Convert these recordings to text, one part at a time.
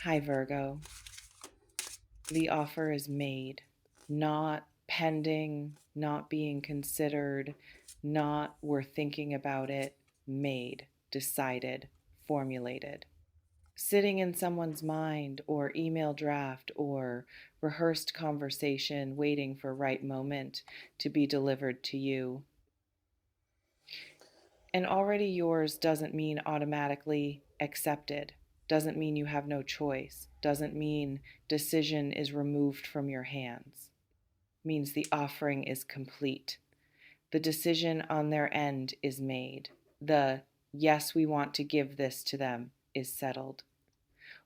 Hi, Virgo. The offer is made, not pending, not being considered, not we're thinking about it, made, decided, formulated. Sitting in someone's mind or email draft or rehearsed conversation, waiting for right moment to be delivered to you. And already yours doesn't mean automatically accepted, doesn't mean you have no choice, doesn't mean decision is removed from your hands. It means the offering is complete. The decision on their end is made. The yes, we want to give this to them is settled.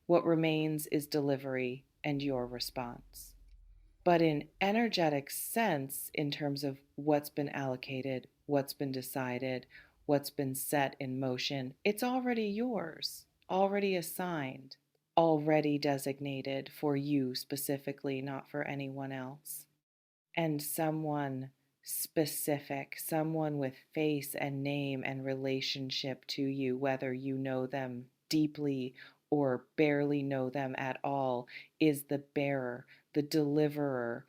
What remains is delivery and your response. But in energetic sense, in terms of what's been allocated, what's been decided, what's been set in motion, it's already yours, already assigned, already designated for you specifically, not for anyone else. And someone specific, someone with face and name and relationship to you, whether you know them deeply or barely know them at all, is the bearer, the deliverer,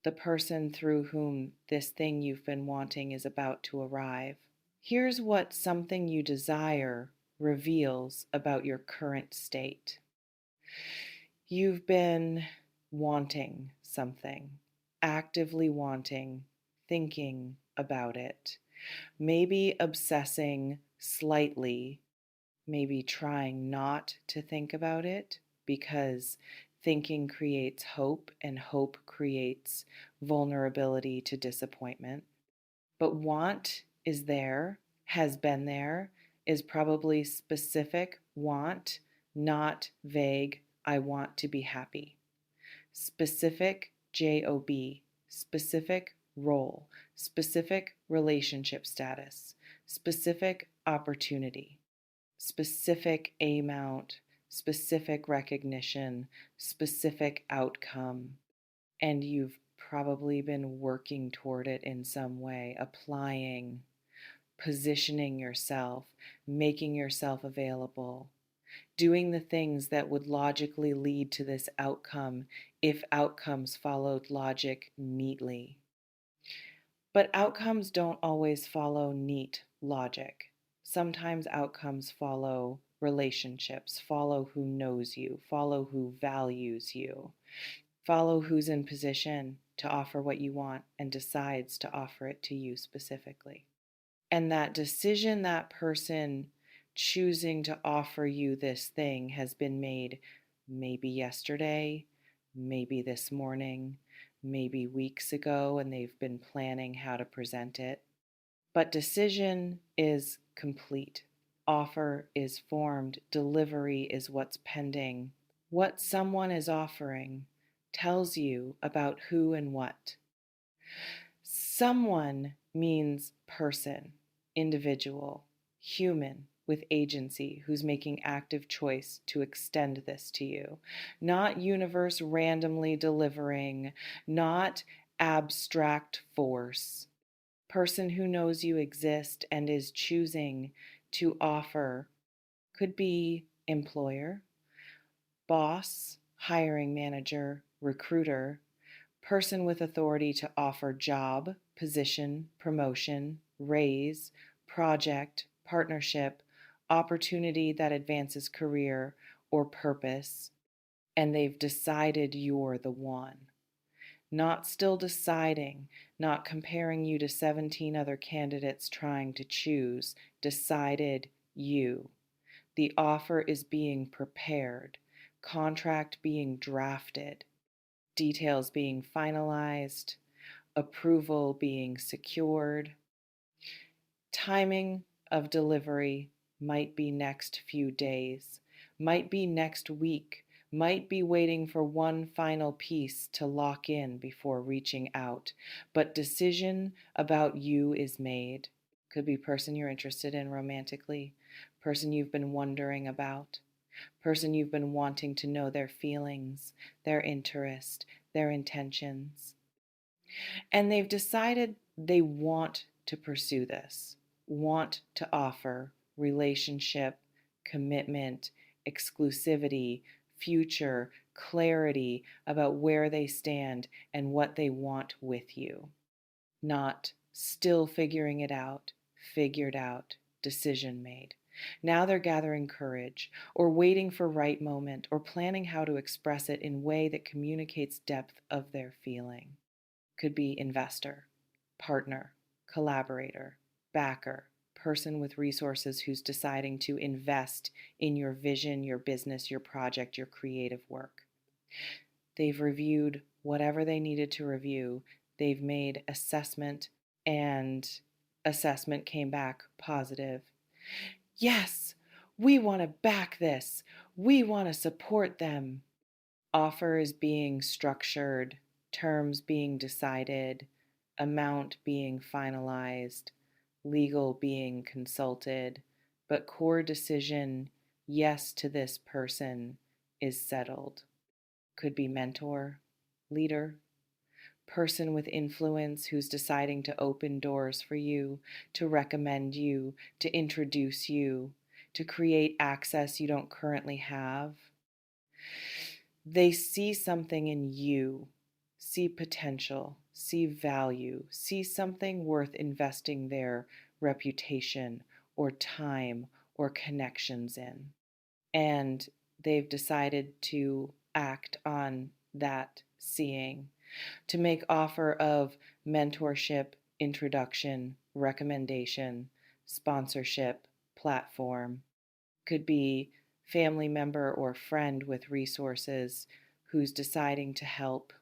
the person through whom this thing you've been wanting is about to arrive. Here's what something you desire reveals about your current state. You've been wanting something, actively wanting, thinking about it, maybe obsessing slightly, maybe trying not to think about it because thinking creates hope and hope creates vulnerability to disappointment. But want is there, has been there, is probably specific want, not vague, I want to be happy. Specific job, specific role, specific relationship status, specific opportunity, specific amount, specific recognition, specific outcome, and you've probably been working toward it in some way, applying, positioning yourself, making yourself available, doing the things that would logically lead to this outcome if outcomes followed logic neatly. But outcomes don't always follow neat logic. Sometimes outcomes follow relationships, follow who knows you, follow who values you, follow who's in position to offer what you want and decides to offer it to you specifically. And that decision, that person choosing to offer you this thing has been made maybe yesterday, maybe this morning, maybe weeks ago, and they've been planning how to present it. But decision is complete. Offer is formed. Delivery is what's pending. What someone is offering tells you about who and what. Someone means person, individual, human with agency who's making active choice to extend this to you. Not universe randomly delivering, not abstract force. Person who knows you exist and is choosing to offer could be employer, boss, hiring manager, recruiter, person with authority to offer job, position, promotion, raise, project, partnership, opportunity that advances career or purpose, and they've decided you're the one. Not still deciding, not comparing you to 17 other candidates trying to choose, decided you. The offer is being prepared, contract being drafted, details being finalized, approval being secured. Timing of delivery might be next few days, might be next week, might be waiting for one final piece to lock in before reaching out. But decision about you is made. Could be person you're interested in romantically, person you've been wondering about, person you've been wanting to know their feelings, their interest, their intentions. And they've decided they want to pursue this, want to offer relationship, commitment, exclusivity, future, clarity about where they stand and what they want with you, not still figuring it out, figured out, decision made. Now they're gathering courage or waiting for right moment or planning how to express it in a way that communicates depth of their feeling. Could be investor, partner, collaborator, backer, person with resources who's deciding to invest in your vision, your business, your project, your creative work. They've reviewed whatever they needed to review. They've made assessment, and assessment came back positive. Yes, we want to back this. We want to support them. Offer is being structured, terms being decided, amount being finalized, legal being consulted, but core decision, yes to this person, is settled. Could be mentor, leader, person with influence who's deciding to open doors for you, to recommend you, to introduce you, to create access you don't currently have. They see something in you, see potential, see value, see something worth investing their reputation or time or connections in. And they've decided to act on that seeing, to make offer of mentorship, introduction, recommendation, sponsorship, platform. Could be family member or friend with resources who's deciding to help,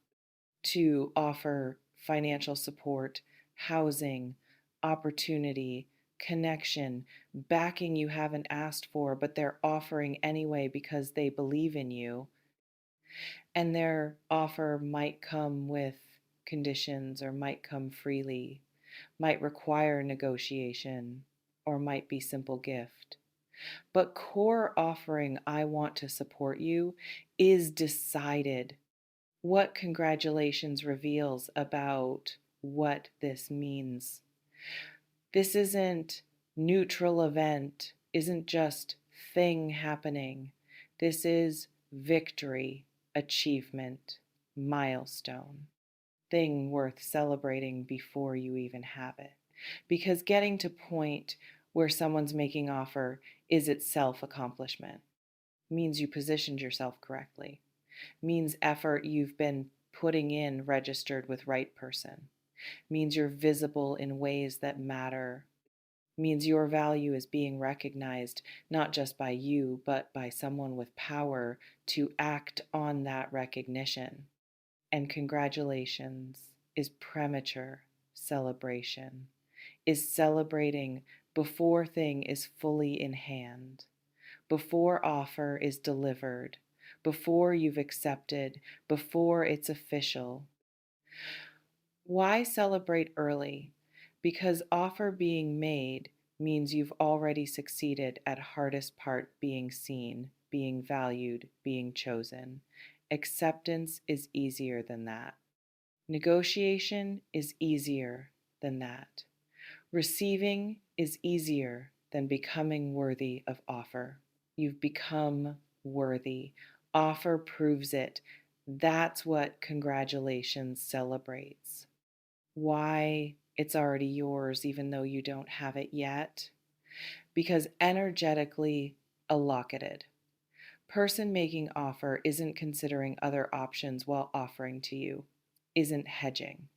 to offer financial support, housing, opportunity, connection, backing you haven't asked for, but they're offering anyway because they believe in you. And their offer might come with conditions or might come freely, might require negotiation, or might be simple gift. But core offering, I want to support you, is decided. What congratulations reveals about what this means. This isn't neutral event, isn't just thing happening. This is victory, achievement, milestone, thing worth celebrating before you even have it. Because getting to point where someone's making offer is itself accomplishment. Means you positioned yourself correctly. Means effort you've been putting in registered with right person. Means you're visible in ways that matter. Means your value is being recognized not just by you, but by someone with power to act on that recognition. And congratulations is premature celebration, is celebrating before thing is fully in hand, before offer is delivered, before you've accepted, before it's official. Why celebrate early? Because offer being made means you've already succeeded at hardest part, being seen, being valued, being chosen. Acceptance is easier than that. Negotiation is easier than that. Receiving is easier than becoming worthy of offer. You've become worthy. Offer proves it. That's what congratulations celebrates. Why it's already yours even though you don't have it yet? Because energetically allocketed. Person making offer isn't considering other options while offering to you, isn't hedging,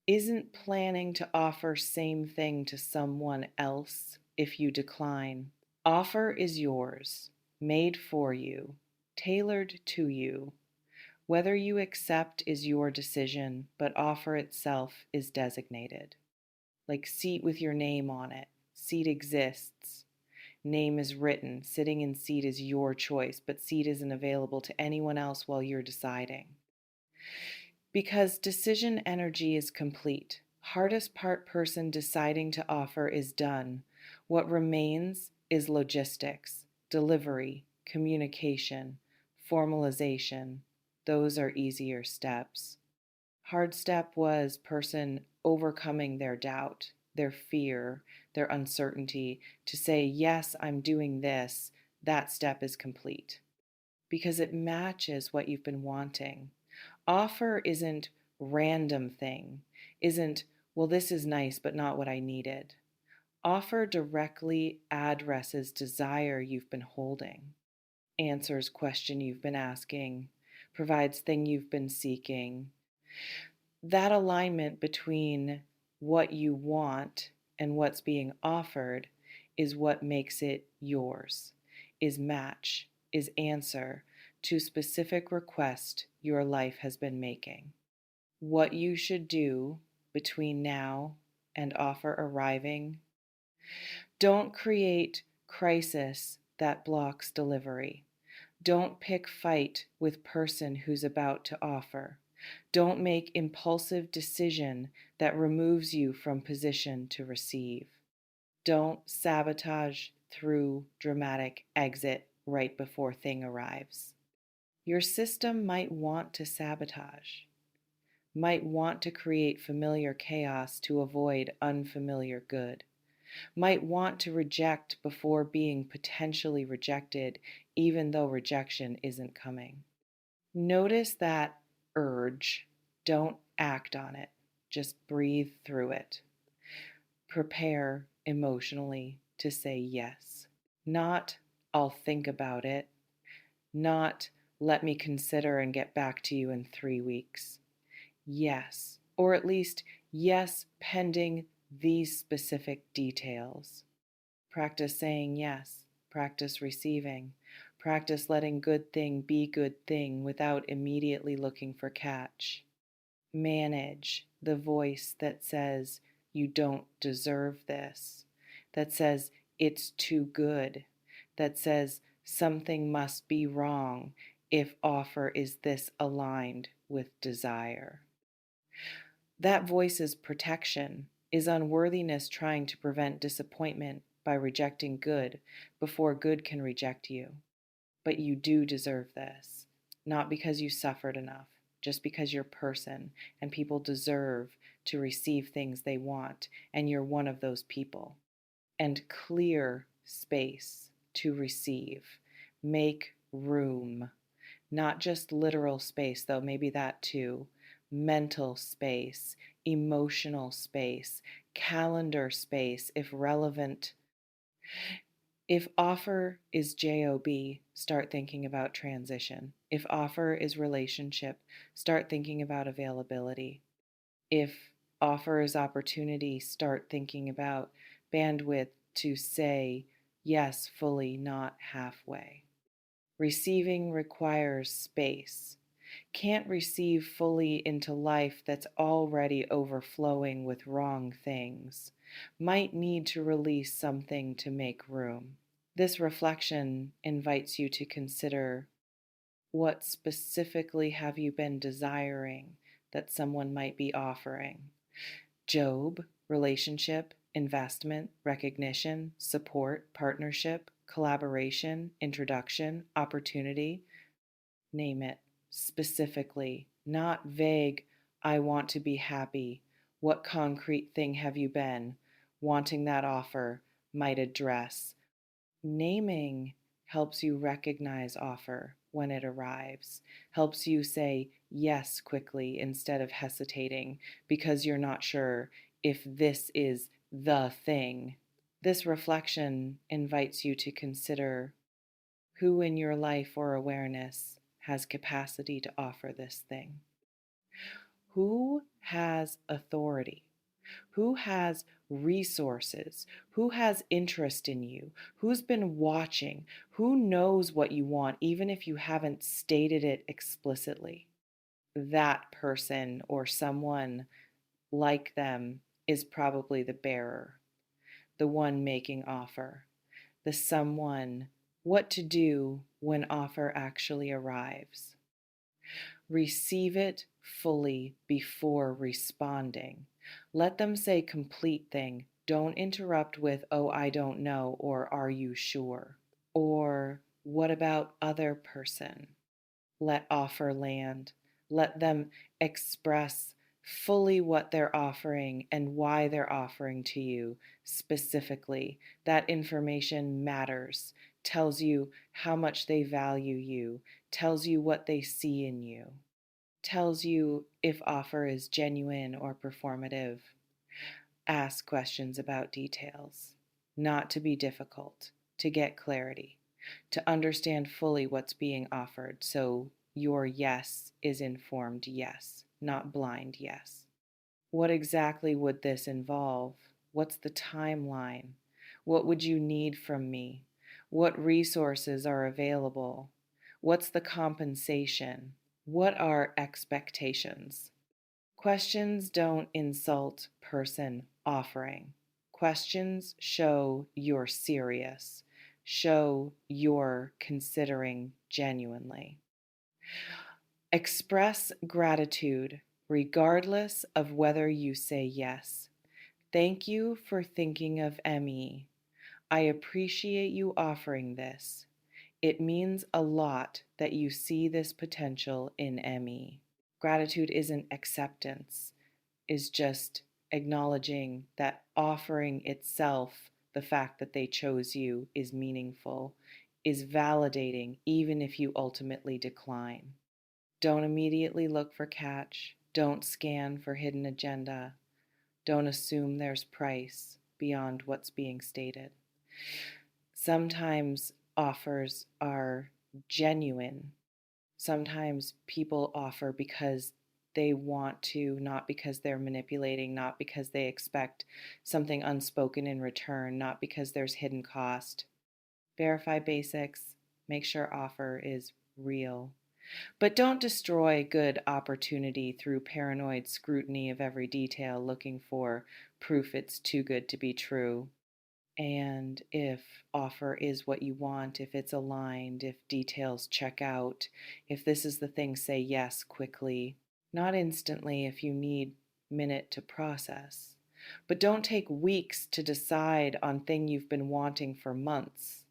isn't planning to offer same thing to someone else if you decline. Offer is yours, made for you, tailored to you. Whether you accept is your decision, but offer itself is designated. Like seat with your name on it. Seat exists. Name is written. Sitting in seat is your choice, but seat isn't available to anyone else while you're deciding. Because decision energy is complete. Hardest part person deciding to offer is done. What remains is logistics, delivery, communication, formalization. Those are easier steps. Hard step was person overcoming their doubt, their fear, their uncertainty to say, yes, I'm doing this. That step is complete. because it matches what you've been wanting. Offer isn't random thing, isn't, well, this is nice, but not what I needed. Offer directly addresses desire you've been holding, answers question you've been asking, provides thing you've been seeking. That alignment between what you want and what's being offered is what makes it yours, is match, is answer to specific request your life has been making. What you should do between now and offer arriving: don't create crisis that blocks delivery. Don't pick fight with person who's about to offer. Don't make impulsive decision that removes you from position to receive. Don't sabotage through dramatic exit right before thing arrives. Your system might want to sabotage, might want to create familiar chaos to avoid unfamiliar good, might want to reject before being potentially rejected, even though rejection isn't coming. Notice that urge. Don't act on it. Just breathe through it. Prepare emotionally to say yes. Not, I'll think about it. Not, let me consider and get back to you in 3 weeks. Yes, or at least yes, pending these specific details. Practice saying yes. Practice receiving. Practice letting good thing be good thing without immediately looking for catch. Manage the voice that says you don't deserve this, that says it's too good, that says something must be wrong if offer is this aligned with desire. That voice's protection is unworthiness trying to prevent disappointment by rejecting good before good can reject you. But you do deserve this, not because you suffered enough, just because you're person and people deserve to receive things they want, and you're one of those people. And clear space to receive. Make room. Not just literal space, though, maybe that too. Mental space, emotional space, calendar space, if relevant. If offer is job, start thinking about transition. If offer is relationship, start thinking about availability. If offer is opportunity, start thinking about bandwidth to say yes fully, not halfway. Receiving requires space. Can't receive fully into life that's already overflowing with wrong things. Might need to release something to make room. This reflection invites you to consider, what specifically have you been desiring that someone might be offering? Job, relationship, investment, recognition, support, partnership, collaboration, introduction, opportunity. Name it specifically, not vague, I want to be happy. What concrete thing have you been wanting that offer might address? Naming helps you recognize offer when it arrives, helps you say yes quickly instead of hesitating because you're not sure if this is the thing. This reflection invites you to consider who in your life or awareness has capacity to offer this thing. Who has authority? Who has resources? Who has interest in you? Who's been watching? Who knows what you want, even if you haven't stated it explicitly? That person or someone like them is probably the bearer, the one making offer, the someone. What to do when offer actually arrives. Receive it fully before responding. Let them say complete thing. Don't interrupt with, oh, I don't know, or are you sure? Or what about other person? Let offer land. Let them express fully what they're offering and why they're offering to you specifically. That information matters tells you how much they value you, tells you what they see in you, tells you if offer is genuine or performative. Ask questions about details, not to be difficult, to get clarity, to understand fully what's being offered so your yes is informed yes, not blind yes. What exactly would this involve? What's the timeline? What would you need from me? What resources are available? What's the compensation? What are expectations? Questions don't insult person offering. Questions show you're serious, show you're considering genuinely. Express gratitude regardless of whether you say yes. Thank you for thinking of ME. I appreciate you offering this. It means a lot that you see this potential in ME. Gratitude isn't acceptance, is just acknowledging that offering itself, the fact that they chose you, is meaningful, is validating even if you ultimately decline. Don't immediately look for catch. Don't scan for hidden agenda. Don't assume there's price beyond what's being stated. Sometimes offers are genuine. Sometimes people offer because they want to, not because they're manipulating, not because they expect something unspoken in return, not because there's hidden cost. Verify basics. Make sure offer is real. But don't destroy good opportunity through paranoid scrutiny of every detail, looking for proof it's too good to be true. And if offer is what you want, if it's aligned, if details check out, if this is the thing, say yes quickly. Not instantly if you need minute to process. But don't take weeks to decide on thing you've been wanting for months.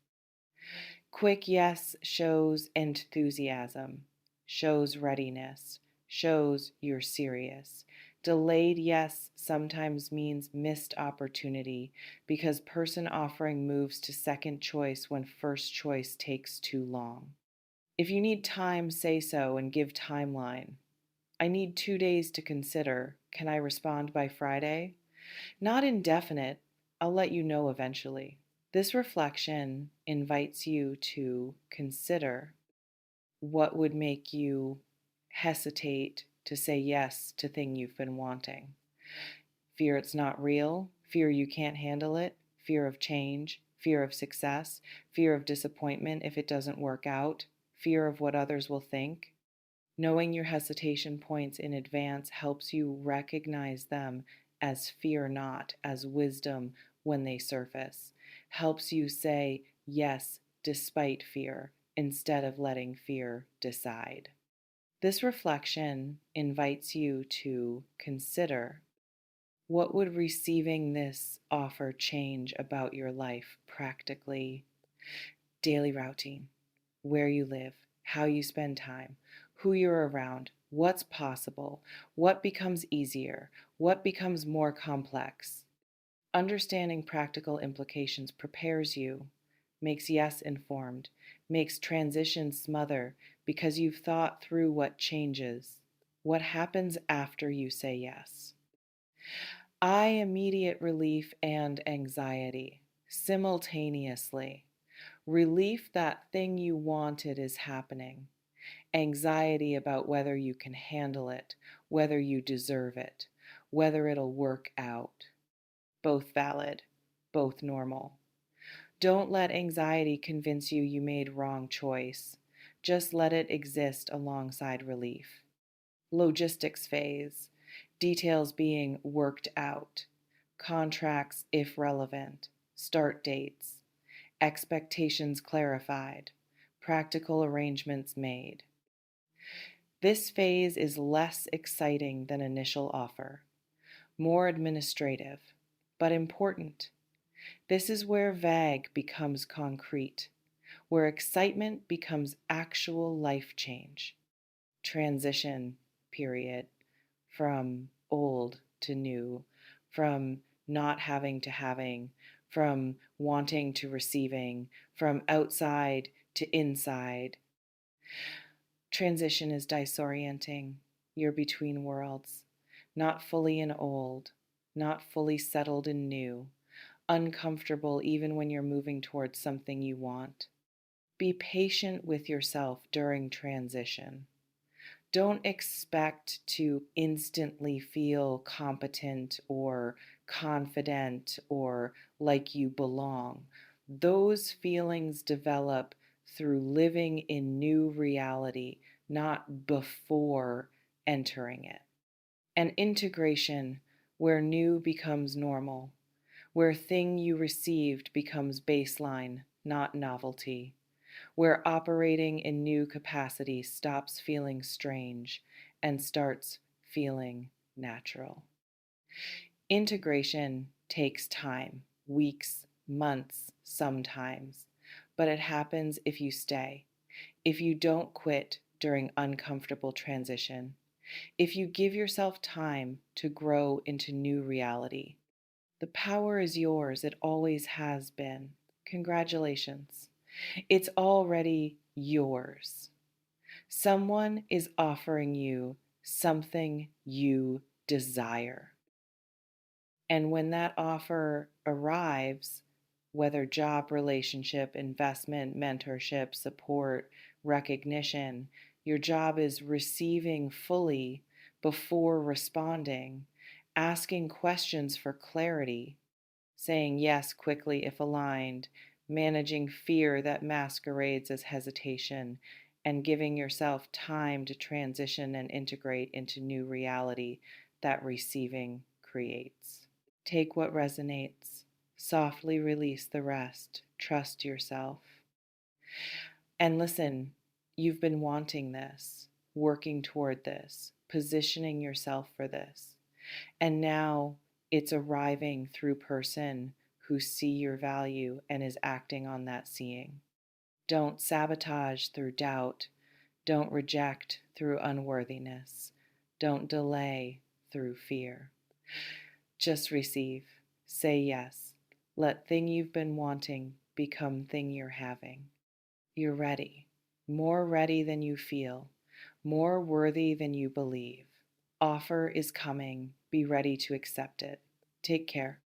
Quick yes shows enthusiasm, shows readiness, shows you're serious. Delayed yes sometimes means missed opportunity because person offering moves to second choice when first choice takes too long. If you need time, say so and give timeline. I need 2 days to consider. Can I respond by Friday? Not indefinite. I'll let you know eventually. This reflection invites you to consider what would make you hesitate to say yes to thing you've been wanting. Fear it's not real, fear you can't handle it, fear of change, fear of success, fear of disappointment if it doesn't work out, fear of what others will think. Knowing your hesitation points in advance helps you recognize them as fear not, as wisdom when they surface. Helps you say yes despite fear instead of letting fear decide. This reflection invites you to consider, what would receiving this offer change about your life practically? Daily routine, where you live, how you spend time, who you're around, what's possible, what becomes easier, what becomes more complex. Understanding practical implications prepares you, makes yes informed, makes transition smother because you've thought through what changes, what happens after you say yes. I immediate relief and anxiety simultaneously. Relief that thing you wanted is happening. Anxiety about whether you can handle it, whether you deserve it, whether it'll work out. Both valid, both normal. Don't let anxiety convince you you made wrong choice. Just let it exist alongside relief. Logistics phase, details being worked out, contracts if relevant, start dates, expectations clarified, practical arrangements made. This phase is less exciting than initial offer, more administrative, but important. This is where vague becomes concrete, where excitement becomes actual life change. Transition period from old to new, from not having to having, from wanting to receiving, from outside to inside. Transition is disorienting. You're between worlds, not fully in old, not fully settled in new, uncomfortable even when you're moving towards something you want. Be patient with yourself during transition. Don't expect to instantly feel competent or confident or like you belong. Those feelings develop through living in new reality, not before entering it. And integration, where new becomes normal, where thing you received becomes baseline, not novelty, where operating in new capacity stops feeling strange and starts feeling natural. Integration takes time, weeks, months, sometimes, but it happens if you stay, if you don't quit during uncomfortable transition, if you give yourself time to grow into new reality. The power is yours, it always has been. Congratulations. It's already yours. Someone is offering you something you desire. And when that offer arrives, whether job, relationship, investment, mentorship, support, recognition, your job is receiving fully before responding, asking questions for clarity, saying yes quickly if aligned, managing fear that masquerades as hesitation, and giving yourself time to transition and integrate into new reality that receiving creates. Take what resonates, softly release the rest, trust yourself. And listen, you've been wanting this, working toward this, positioning yourself for this. And now it's arriving through person who see your value and is acting on that seeing. Don't sabotage through doubt. Don't reject through unworthiness. Don't delay through fear. Just receive. Say yes. Let thing you've been wanting become thing you're having. You're ready. More ready than you feel. More worthy than you believe. Offer is coming. Be ready to accept it. Take care.